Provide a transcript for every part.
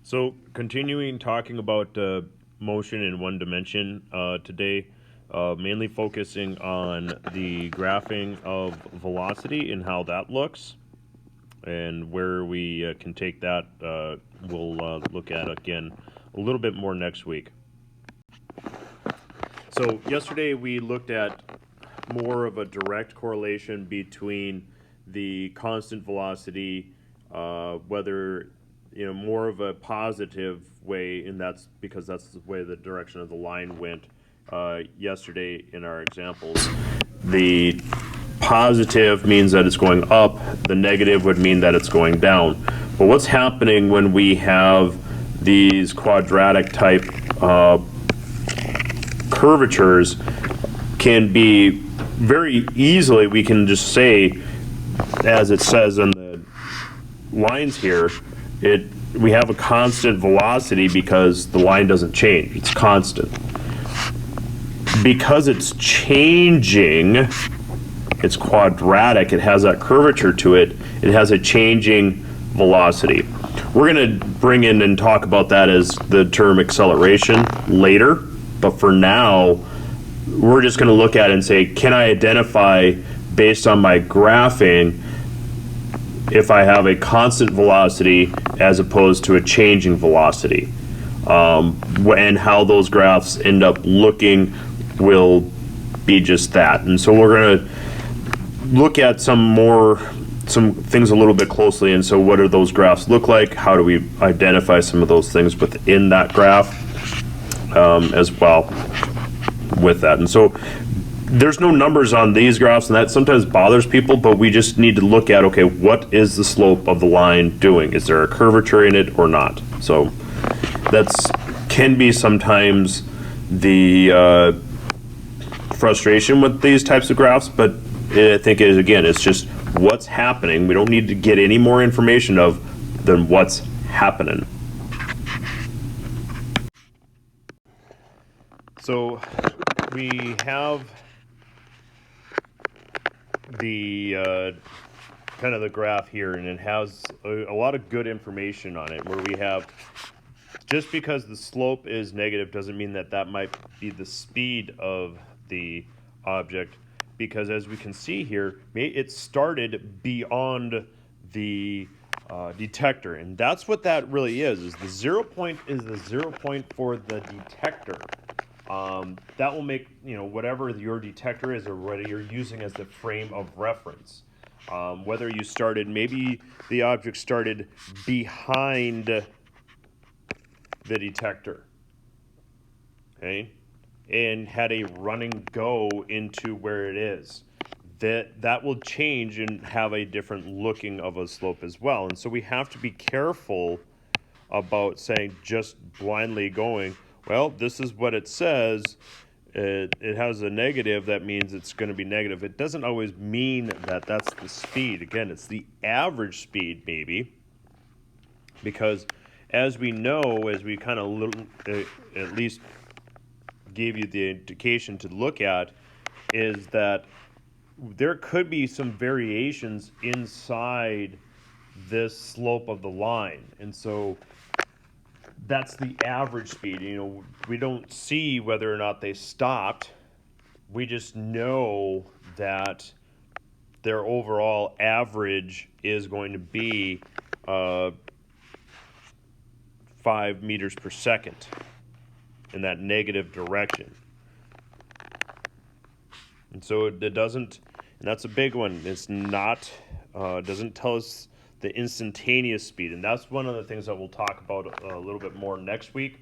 So, continuing talking about motion in one dimension today, mainly focusing on the graphing of velocity and how that looks, and where we can take that, we'll look at again a little bit more next week. So, yesterday we looked at more of a direct correlation between the constant velocity, whether more of a positive way, and that's because that's the way the direction of the line went yesterday in our examples. The positive means that it's going up, the negative would mean that it's going down. But what's happening when we have these quadratic type curvatures can be very easily, we can just say, as it says in the lines here, we have a constant velocity because the line doesn't change. It's constant. Because it's changing, it's quadratic, it has that curvature to it, it has a changing velocity. We're going to bring in and talk about that as the term acceleration later, but for now, we're just going to look at it and say, can I identify, based on my graphing, if I have a constant velocity as opposed to a changing velocity, and how those graphs end up looking will be just that. And so we're going to look at some things a little bit closely. And so what do those graphs look like? How do we identify some of those things within that graph as well with that? And so there's no numbers on these graphs, and that sometimes bothers people, but we just need to look at, okay, what is the slope of the line doing? Is there a curvature in it or not? So that's can be sometimes the frustration with these types of graphs, but I think it is, again, it's just what's happening. We don't need to get any more information than what's happening. So we have the kind of the graph here, and it has a lot of good information on it, where we have, just because the slope is negative doesn't mean that might be the speed of the object, because as we can see here, it started beyond the detector, and that's what that really is the 0 point is the 0 point for the detector. That will make, whatever your detector is or whether you're using as the frame of reference. Whether you started, maybe the object started behind the detector, okay, and had a running go into where it is. That will change and have a different looking of a slope as well. And so we have to be careful about saying, just blindly going, well, this is what it says. It has a negative, that means it's going to be negative. It doesn't always mean that that's the speed. Again, it's the average speed, maybe, because as we know, as we kind of at least gave you the indication to look at, is that there could be some variations inside this slope of the line. And so that's the average speed. We don't see whether or not they stopped. We just know that their overall average is going to be 5 meters per second in that negative direction. And so it doesn't, and that's a big one, it's not, doesn't tell us the instantaneous speed. And that's one of the things that we'll talk about a little bit more next week,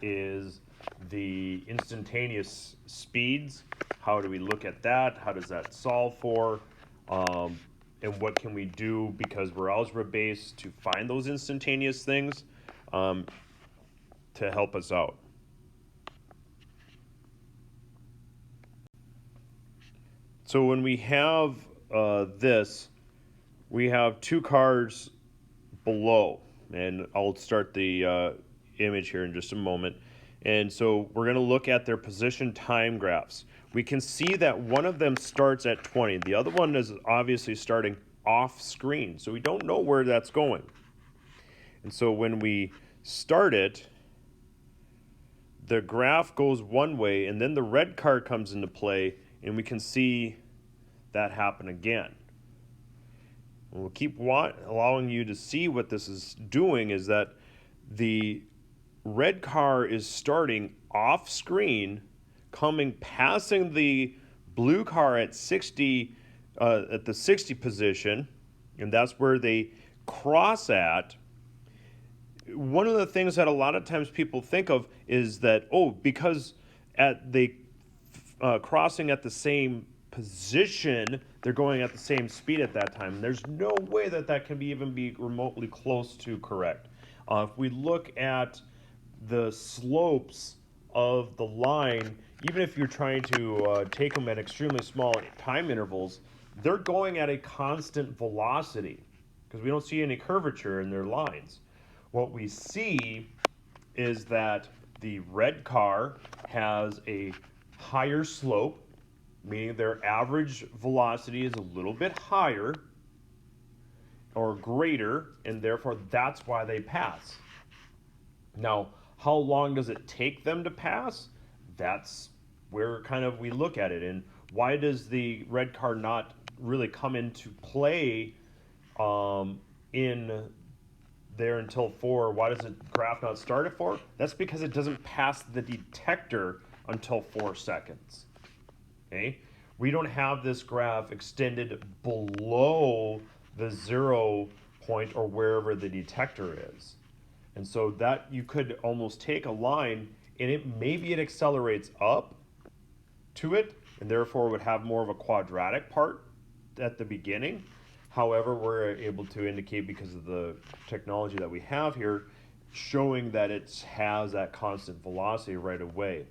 is the instantaneous speeds. How do we look at that? How does that solve for? And what can we do, because we're algebra based, to find those instantaneous things to help us out. So when we have this, we have two cars below, and I'll start the image here in just a moment. And so we're going to look at their position time graphs. We can see that one of them starts at 20. The other one is obviously starting off screen, so we don't know where that's going. And so when we start it, the graph goes one way, and then the red car comes into play, and we can see that happen again. And we'll keep allowing you to see what this is doing is that the red car is starting off screen, passing the blue car at 60, at the 60 position, and that's where they cross at. One of the things that a lot of times people think of is that, oh, because at the crossing at the same position, they're going at the same speed at that time. There's no way that that can even be remotely close to correct. If we look at the slopes of the line, even if you're trying to take them at extremely small time intervals, they're going at a constant velocity because we don't see any curvature in their lines. What we see is that the red car has a higher slope, meaning their average velocity is a little bit higher or greater, and therefore that's why they pass. Now, how long does it take them to pass? That's where kind of we look at it. And why does the red car not really come into play in there until 4? Why does the graph not start at 4? That's because it doesn't pass the detector until 4 seconds. Okay? We don't have this graph extended below the 0 point or wherever the detector is. And so that you could almost take a line and maybe it accelerates up to it and therefore would have more of a quadratic part at the beginning. However, we're able to indicate, because of the technology that we have here, showing that it has that constant velocity right away.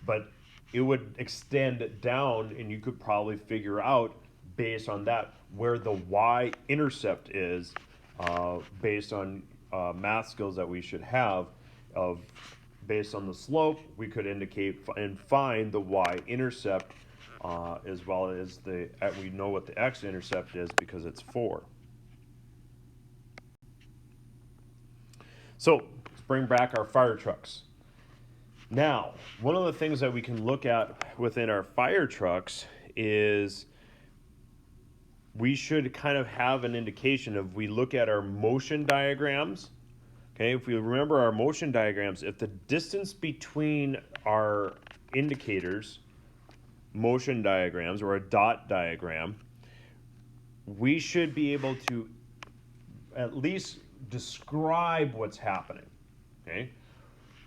But it would extend down, and you could probably figure out, based on that, where the y-intercept is, based on math skills that we should have. Based on the slope, we could indicate and find the y-intercept, as well as we know what the x-intercept is because it's 4. So let's bring back our fire trucks. Now, one of the things that we can look at within our fire trucks is we should kind of have an indication of, we look at our motion diagrams. Okay, if we remember our motion diagrams, if the distance between our indicators, motion diagrams, or a dot diagram, we should be able to at least describe what's happening. Okay?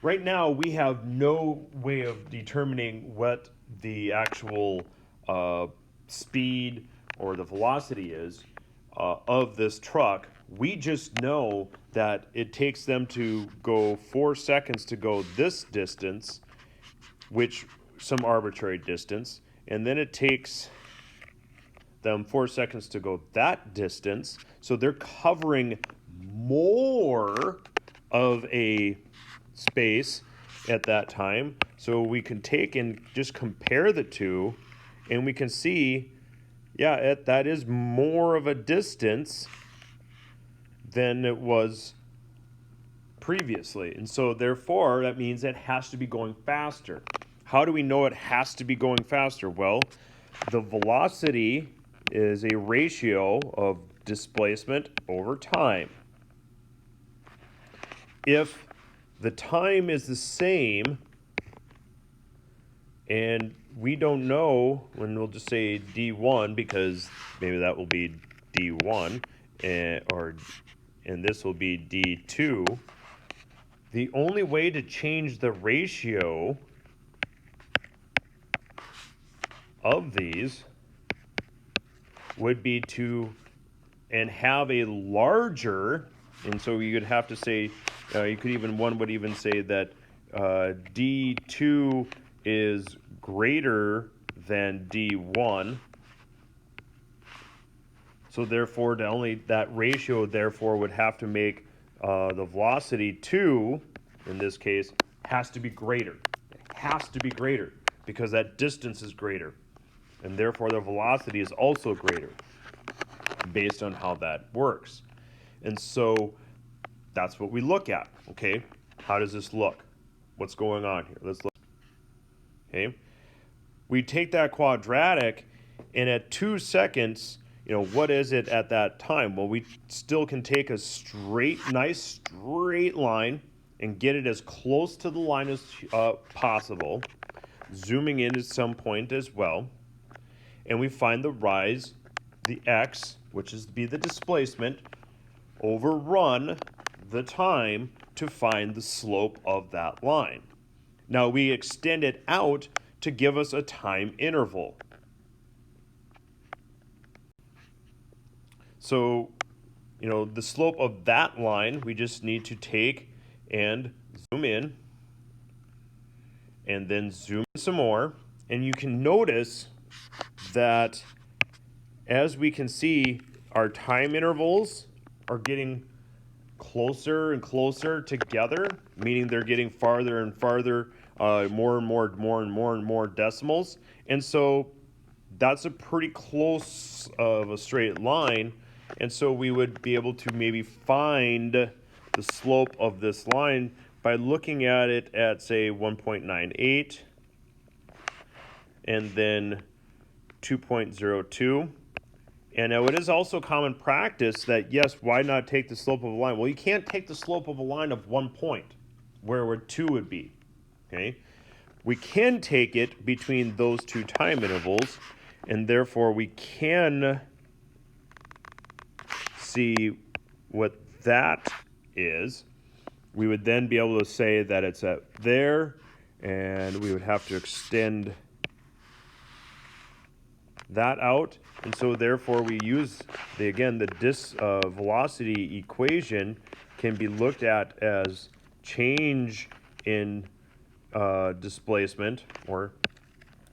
Right now, we have no way of determining what the actual speed or the velocity is of this truck. We just know that it takes them to go 4 seconds to go this distance, which some arbitrary distance, and then it takes them 4 seconds to go that distance. So they're covering more of a space at that time. So we can take and just compare the two, and we can see, yeah, that is more of a distance than it was previously. And so therefore, that means it has to be going faster. How do we know it has to be going faster? Well, the velocity is a ratio of displacement over time. If the time is the same, and we don't know, and we'll just say D1 because maybe that will be D1, and this will be D2. The only way to change the ratio of these would be to have a larger, and so you could have to say, one would even say that D2 is greater than D1. So therefore, that ratio therefore would have to make the velocity 2, in this case, has to be greater. It has to be greater because that distance is greater. And therefore, the velocity is also greater based on how that works. And so that's what we look at, okay? How does this look? What's going on here? Let's look, okay? We take that quadratic, and at 2 seconds, what is it at that time? Well, we still can take a nice straight line and get it as close to the line as possible, zooming in at some point as well, and we find the rise, the x, which is be the displacement, overrun the time to find the slope of that line. Now we extend it out to give us a time interval. So, the slope of that line, we just need to take and zoom in, and then zoom in some more. And you can notice that as we can see, our time intervals are getting closer and closer together, meaning they're getting farther and farther, more and more decimals. And so that's a pretty close of a straight line. And so we would be able to maybe find the slope of this line by looking at it at, say, 1.98 and then 2.02. And now it is also common practice that, yes, why not take the slope of a line? Well, you can't take the slope of a line of 1 point, where 2 would be, okay? We can take it between those two time intervals, and therefore we can see what that is. We would then be able to say that it's at there, and we would have to extend that out. And so therefore we use, the velocity equation can be looked at as change in displacement, or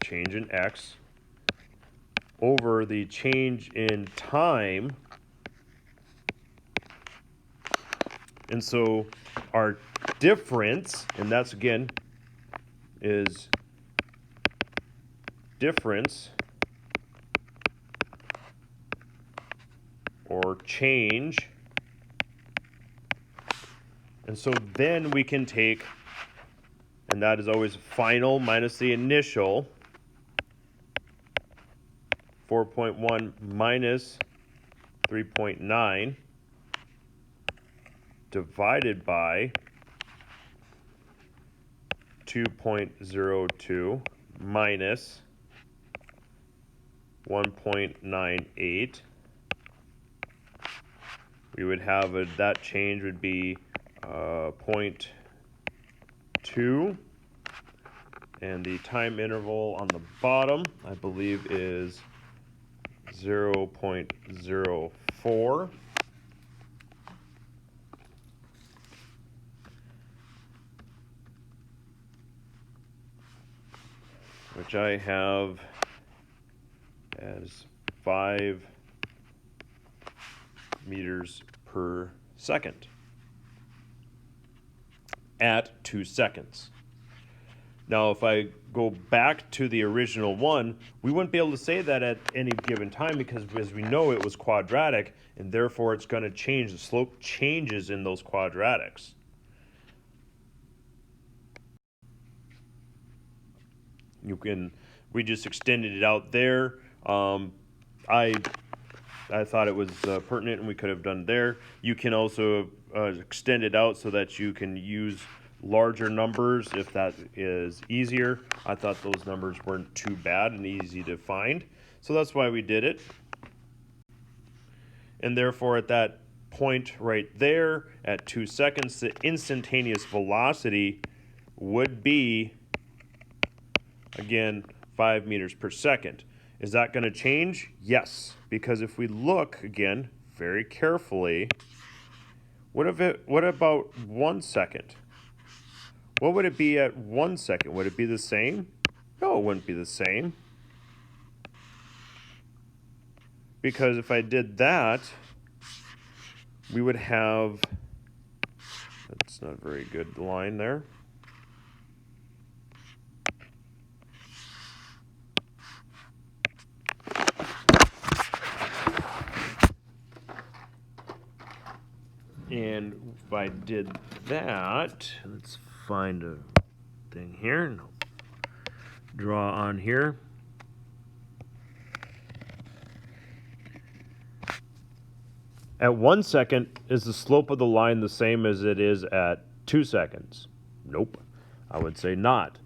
change in x, over the change in time. And so our difference, and that's again, is difference or change. And so then we can take, and that is always final minus the initial, 4.1 minus 3.9 divided by 2.02 minus 1.98. We would have that change would be 0.2, and the time interval on the bottom, I believe, is 0.04. Which I have as 5 meters per second at 2 seconds. Now, if I go back to the original one, we wouldn't be able to say that at any given time, because as we know, it was quadratic, and therefore it's going to change. The slope changes in those quadratics. We just extended it out there. I thought it was pertinent, and we could have done there. You can also extend it out so that you can use larger numbers if that is easier. I thought those numbers weren't too bad and easy to find, so that's why we did it. And therefore at that point right there, at 2 seconds, the instantaneous velocity would be, again, 5 meters per second. Is that going to change? Yes, because if we look again very carefully, what about 1 second? What would it be at 1 second? Would it be the same? No, it wouldn't be the same. Because if I did that, we would have, that's not a very good line there. And if I did that, let's find a thing here and draw on here. At 1 second, is the slope of the line the same as it is at 2 seconds? Nope, I would say not.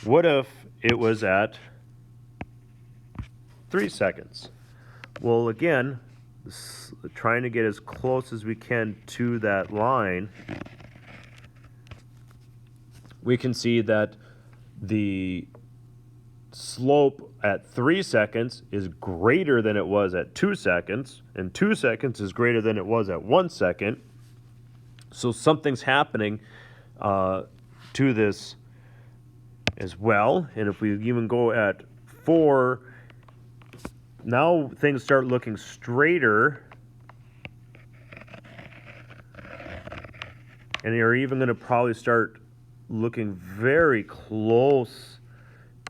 What if it was at 3 seconds? Well, again, trying to get as close as we can to that line, we can see that the slope at 3 seconds is greater than it was at 2 seconds, and 2 seconds is greater than it was at 1 second. So something's happening to this as well. And if we even go at 4, now things start looking straighter. And you're even going to probably start looking very close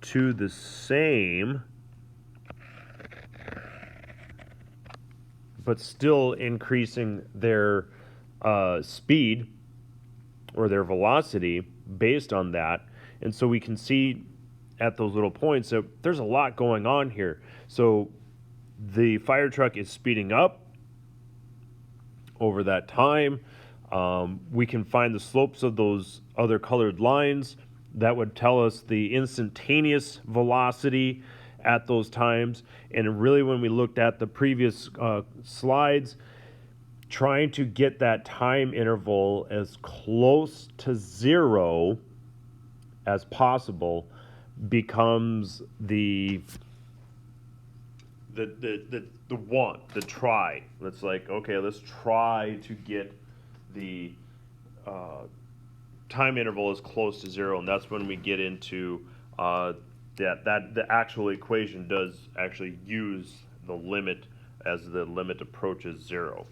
to the same, but still increasing their speed or their velocity based on that. And so we can see at those little points that there's a lot going on here. So the fire truck is speeding up over that time. We can find the slopes of those other colored lines. That would tell us the instantaneous velocity at those times. And really, when we looked at the previous slides, trying to get that time interval as close to 0 as possible becomes the try. Let's okay, let's try to get the time interval is close to 0, and that's when we get into that the actual equation does actually use the limit as the limit approaches 0.